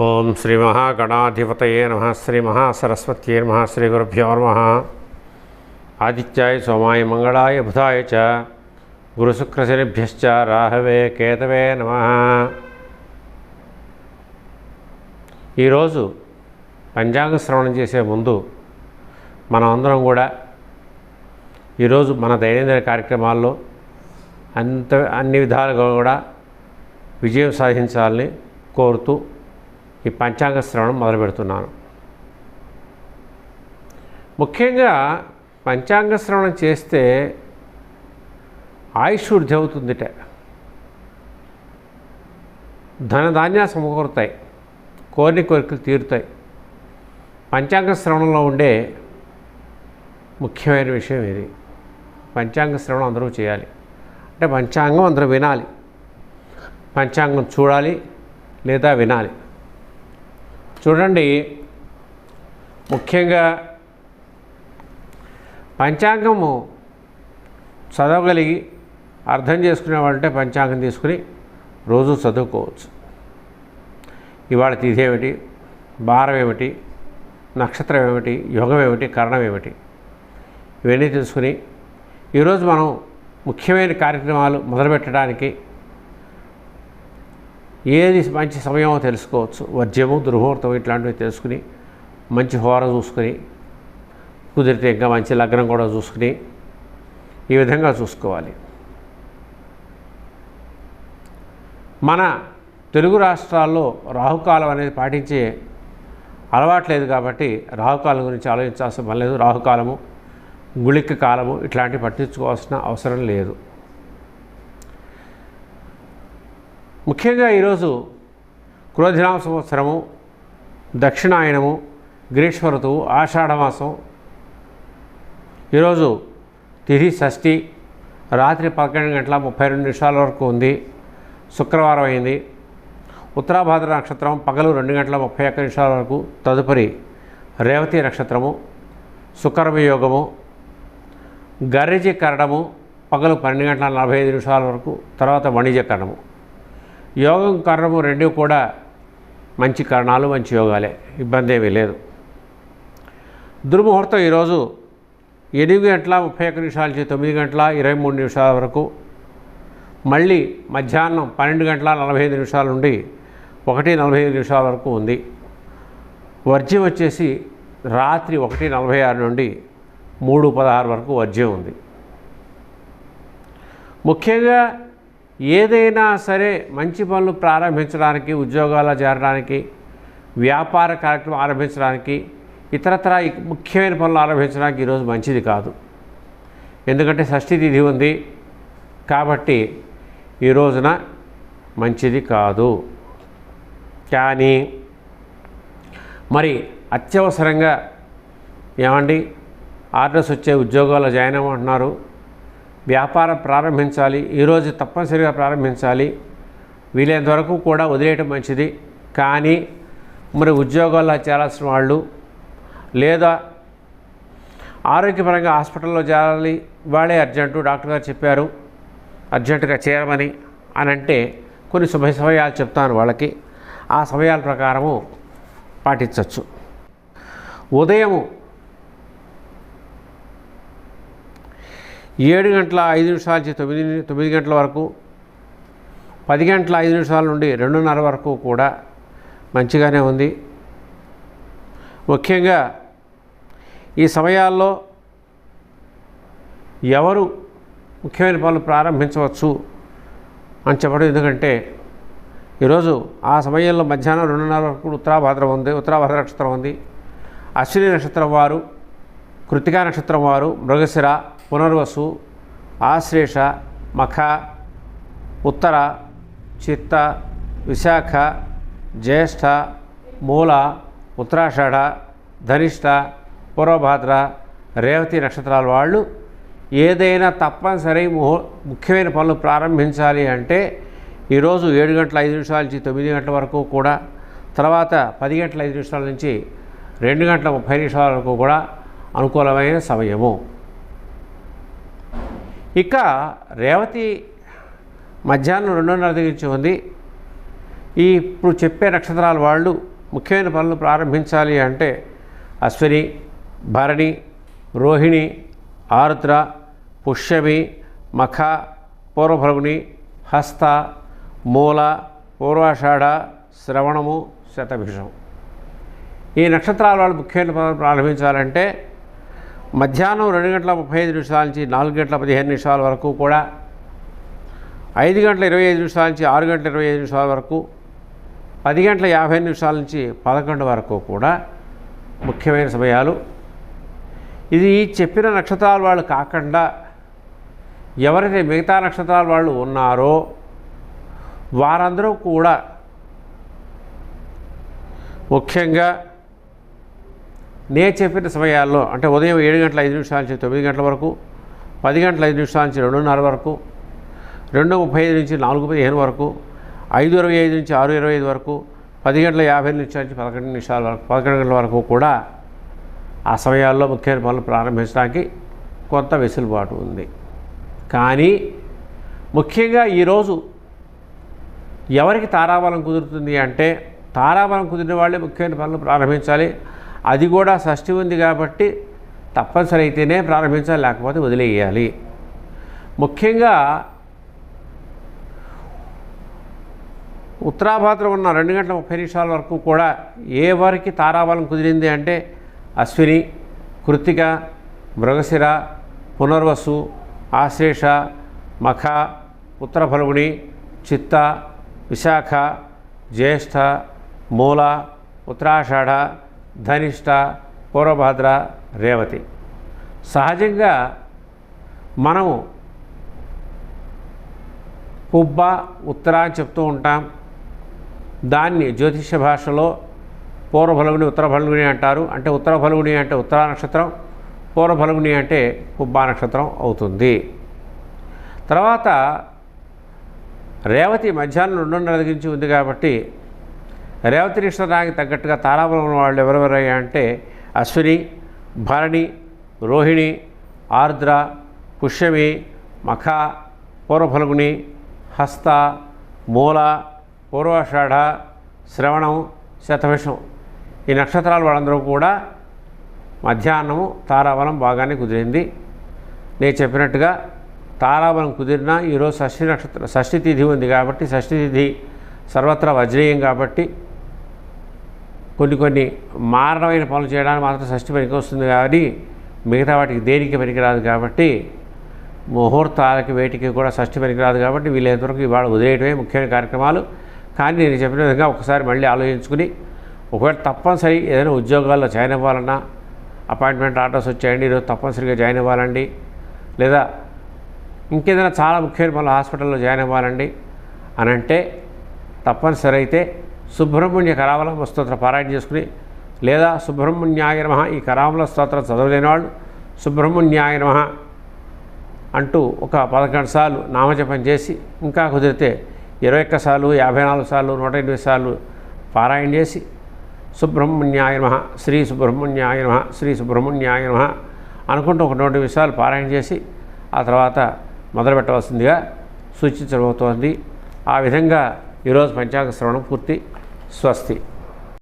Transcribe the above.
ఓం శ్రీ మహాగణాధిపతయే నమః. శ్రీ మహాసరస్వత్యై నమః. శ్రీ గురుభ్యో నమః. ఆదిత్యాయ సోమాయ మంగళాయ బుధాయ చ గురుశుక్రశనిభ్యశ్చ రాహవే కేతవే నమః. ఈరోజు పంచాంగ శ్రవణం చేసే ముందు మనం అందరం కూడా ఈరోజు మన దైనందిన కార్యక్రమాల్లో అన్ని విధాలుగా కూడా విజయం సాధించాలని కోరుతూ ఈ పంచాంగ శ్రవణం మొదలు పెడుతున్నాను. ముఖ్యంగా పంచాంగ శ్రవణం చేస్తే ఆయుష్ వృద్ధి అవుతుందిట, ధనధాన్యాలు సమకూరుతాయి, కోరికలు తీరుతాయి. పంచాంగ శ్రవణంలో ఉండే ముఖ్యమైన విషయం ఇది. పంచాంగ శ్రవణం అందరూ చేయాలి. అంటే పంచాంగం అందరూ వినాలి, పంచాంగం చూడాలి లేదా వినాలి. చూడండి, ముఖ్యంగా పంచాంగము చదవగలిగి అర్థం చేసుకునేవాళ్ళంటే పంచాంగం తీసుకుని రోజు చదువుకోవచ్చు. ఇవాళ తిథి ఏమిటి, వారం ఏమిటి, నక్షత్రం ఏమిటి, యోగం ఏమిటి, కరణం ఏమిటి, ఇవన్నీ తెలుసుకుని ఈరోజు మనం ముఖ్యమైన కార్యక్రమాలు మొదలుపెట్టడానికి ఏది మంచి సమయమో తెలుసుకోవచ్చు. వర్జ్యము, దుర్ముహూర్తం ఇట్లాంటివి తెలుసుకుని మంచి హోర చూసుకుని, కుదిరితే ఇంకా మంచి లగ్నం కూడా చూసుకుని ఈ విధంగా చూసుకోవాలి. మన తెలుగు రాష్ట్రాల్లో రాహుకాలం అనేది పాటించే అలవాట్లేదు కాబట్టి రాహుకాలం గురించి ఆలోచించాల్సిన పని లేదు. రాహుకాలము, గుళిక కాలము ఇట్లాంటివి పట్టించుకోవాల్సిన అవసరం లేదు. ముఖ్యంగా ఈరోజు క్రోధినామ సంవత్సరము, దక్షిణాయనము, గ్రీష్మ ఋతువు, ఆషాఢమాసం. ఈరోజు తిథి షష్ఠి, రాత్రి 11:32 వరకు ఉంది. శుక్రవారం అయింది. ఉత్తరాభాద్ర నక్షత్రం పగలు 2:31 వరకు. తదుపరి రేవతి నక్షత్రము, శుక్రవియోగము, గర్జి కరణము పగలు 12:45 వరకు. తర్వాత వణిజ కరణము. యోగం కరణము రెండు కూడా మంచి కరణాలు, మంచి యోగాలే, ఇబ్బంది ఏమీ లేదు. దుర్ముహూర్తం ఈరోజు 8:31 నుంచి 9:23 వరకు. మళ్ళీ మధ్యాహ్నం 12:45 నుండి 1:45 వరకు ఉంది. వర్జ్యం వచ్చేసి రాత్రి 1:46 నుండి 3:16 వరకు వర్జ్యం ఉంది. ముఖ్యంగా ఏదైనా సరే మంచి పనులు ప్రారంభించడానికి, ఉద్యోగాల్లో చేరడానికి, వ్యాపార కార్యక్రమం ఆరంభించడానికి, ఇతరత్ర ముఖ్యమైన పనులు ఆరంభించడానికి ఈరోజు మంచిది కాదు. ఎందుకంటే షష్ఠి తిథి ఉంది కాబట్టి ఈ రోజున మంచిది కాదు. కానీ మరి అత్యవసరంగా ఏమండి ఆర్డర్స్ వచ్చే ఉద్యోగాల్లో జాయిన్ అవ్వమంటున్నారు, వ్యాపారం ప్రారంభించాలి, ఈరోజు తప్పనిసరిగా ప్రారంభించాలి, వీలైనంత వరకు కూడా వదిలేయటం మంచిది. కానీ మరి ఉద్యోగాల్లో చేరాల్సిన వాళ్ళు లేదా ఆరోగ్యపరంగా హాస్పిటల్లో చేరాలి, వాళ్ళే అర్జెంటు, డాక్టర్ గారు చెప్పారు అర్జెంటుగా చేరమని అని అంటే కొన్ని సమయాలు చెప్తాను వాళ్ళకి. ఆ సమయాల ప్రకారము పాటించవచ్చు. ఉదయము 7:05 నుంచి 9 గంటల వరకు, 10:05 నుండి 2:30 వరకు కూడా మంచిగానే ఉంది. ముఖ్యంగా ఈ సమయాల్లో ఎవరు ముఖ్యమైన పనులు ప్రారంభించవచ్చు అని చెప్పడం. ఎందుకంటే ఈరోజు ఆ సమయంలో మధ్యాహ్నం 2:30 వరకు ఉత్తరాభాద్ర నక్షత్రం ఉంది. అశ్విని నక్షత్రం వారు, కృత్తికా నక్షత్రం వారు, మృగశిర, పునర్వసు, ఆశ్లేష, మఖ, ఉత్తర, చిత్త, విశాఖ, జ్యేష్ఠ, మూల, ఉత్తరాషాఢ, ధనిష్ట, పూర్వభాద్ర, రేవతి నక్షత్రాల వాళ్ళు ఏదైనా తప్పనిసరి ముఖ్యమైన పనులు ప్రారంభించాలి అంటే ఈరోజు 7:05 నుంచి 9 గంటల వరకు కూడా, తర్వాత 10:05 నుంచి 2:30 వరకు కూడా అనుకూలమైన సమయము. ఇక రేవతి మధ్యాహ్నం 2:30 నుంచి ఉంది. ఇప్పుడు చెప్పే నక్షత్రాల వాళ్ళు ముఖ్యమైన పనులు ప్రారంభించాలి అంటే అశ్విని, భరణి, రోహిణి, ఆరుద్ర, పుష్యమి, మఖ, పూర్వఫల్గుని, హస్త, మూల, పూర్వాషాఢ, శ్రవణము, శతభిషం. ఈ నక్షత్రాల వాళ్ళు ముఖ్యమైన పనులు ప్రారంభించాలంటే మధ్యాహ్నం 2:35 నుంచి 4:15 వరకు కూడా, 5:25 నుంచి 6:25 వరకు, 10:50 నుంచి 11 వరకు కూడా ముఖ్యమైన సమయాలు. ఇది చెప్పిన నక్షత్రాల వాళ్ళు కాకుండా ఎవరైతే మిగతా నక్షత్రాల వాళ్ళు ఉన్నారో వారందరూ కూడా ముఖ్యంగా నేను చెప్పిన సమయాల్లో అంటే ఉదయం 7:05 నుంచి 9 గంటల వరకు, 10:05 నుంచి 2:30 వరకు, 2:35 నుంచి 4:15 వరకు, 5:25 నుంచి 6:25 వరకు, 10:50 నుంచి 11 వరకు, 11 గంటల వరకు కూడా ఆ సమయాల్లో ముఖ్యమైన పనులు ప్రారంభించడానికి కొంత వెసులుబాటు ఉంది. కానీ ముఖ్యంగా ఈరోజు ఎవరికి తారాబలం కుదురుతుంది అంటే తారాబలం కుదిరిన వాళ్ళే ముఖ్యమైన పనులు ప్రారంభించాలి. అది కూడా షష్ఠి ఉంది కాబట్టి తప్పనిసరి అయితేనే ప్రారంభించాలి, లేకపోతే వదిలేయాలి. ముఖ్యంగా ఉత్తరాభాద్రం ఉన్న 2:30 వరకు కూడా ఎవరికి తారాబలం కుదిరింది అంటే అశ్విని, కృత్తిక, మృగశిర, పునర్వసు, ఆశ్లేష, మఖ, ఉత్తరఫల్గుని, చిత్త, విశాఖ, జ్యేష్ఠ, మూల, ఉత్తరాషాఢ, ధనిష్ట, పూర్వభాద్ర, రేవతి. సహజంగా మనము పుబ్బ, ఉత్తర అని చెప్తూ ఉంటాం. దాన్ని జ్యోతిష భాషలో పూర్వఫల్గుని, ఉత్తరఫల్గుని అంటారు. అంటే ఉత్తరఫల్గుని అంటే ఉత్తరా నక్షత్రం, పూర్వఫల్గుని అంటే పుబ్బా నక్షత్రం అవుతుంది. తర్వాత రేవతి మధ్యాహ్నం 2:30 నుంచి ఉంది కాబట్టి రేవతి నక్షత్రానికి తగ్గట్టుగా తారాబలం వాళ్ళు ఎవరెవరయ్యా అంటే అశ్విని, భరణి, రోహిణి, ఆర్ద్ర, పుష్యమి, మఖ, పూర్వఫల్గుని, హస్త, మూల, పూర్వాషాఢ, శ్రవణం, శతభిషం. ఈ నక్షత్రాల వాళ్ళందరూ కూడా మధ్యాహ్నము తారాబలం బాగానే కుదిరింది. నేను చెప్పినట్టుగా తారాబలం కుదిరినా ఈరోజు షష్ఠి తిథి ఉంది కాబట్టి షష్ఠి తిథి సర్వత్రా వజ్రేయం కాబట్టి కొన్ని మారణమైన పనులు చేయడానికి మాత్రం షష్ఠి పనికి వస్తుంది. కానీ మిగతా వాటికి దేనికి పనికిరాదు కాబట్టి ముహూర్తాలకి వేటికి కూడా షష్ఠి పనికిరాదు కాబట్టి వీళ్ళంతవరకు ఇవాళ వదిలేయటమే ముఖ్యమైన కార్యక్రమాలు. కానీ నేను చెప్పిన విధంగా ఒకసారి మళ్ళీ ఆలోచించుకుని ఒకవేళ తప్పనిసరి ఏదైనా ఉద్యోగాల్లో జాయిన్ అవ్వాలన్నా అపాయింట్మెంట్ ఆర్డర్స్ వచ్చాయండి, ఈరోజు తప్పనిసరిగా జాయిన్ అవ్వాలండి, లేదా ఇంకేదైనా చాలా ముఖ్యమైన పనులు హాస్పిటల్లో జాయిన్ అవ్వాలండి అని అంటే తప్పనిసరి అయితే సుబ్రహ్మణ్య కరావలంబ స్తోత్ర పారాయణ చేసుకుని, లేదా సుబ్రహ్మణ్యాయ నమః ఈ కరావలంబ స్తోత్రం చదవలేని వాళ్ళు సుబ్రహ్మణ్యాయ నమః అంటూ ఒక 11 సార్లు నామజపం చేసి, ఇంకా కుదిరితే 21 సార్లు, 54 సార్లు, 108 సార్లు పారాయణ చేసి సుబ్రహ్మణ్యాయ నమః, శ్రీ సుబ్రహ్మణ్యాయ నమః, శ్రీ సుబ్రహ్మణ్యాయ నమః అనుకుంటూ ఒక 108 సార్లు పారాయణ చేసి ఆ తర్వాత మొదలుపెట్టవలసిందిగా సూచించబోతోంది. ఆ విధంగా ఈరోజు పంచాంగ శ్రవణం పూర్తి. స్వస్తి.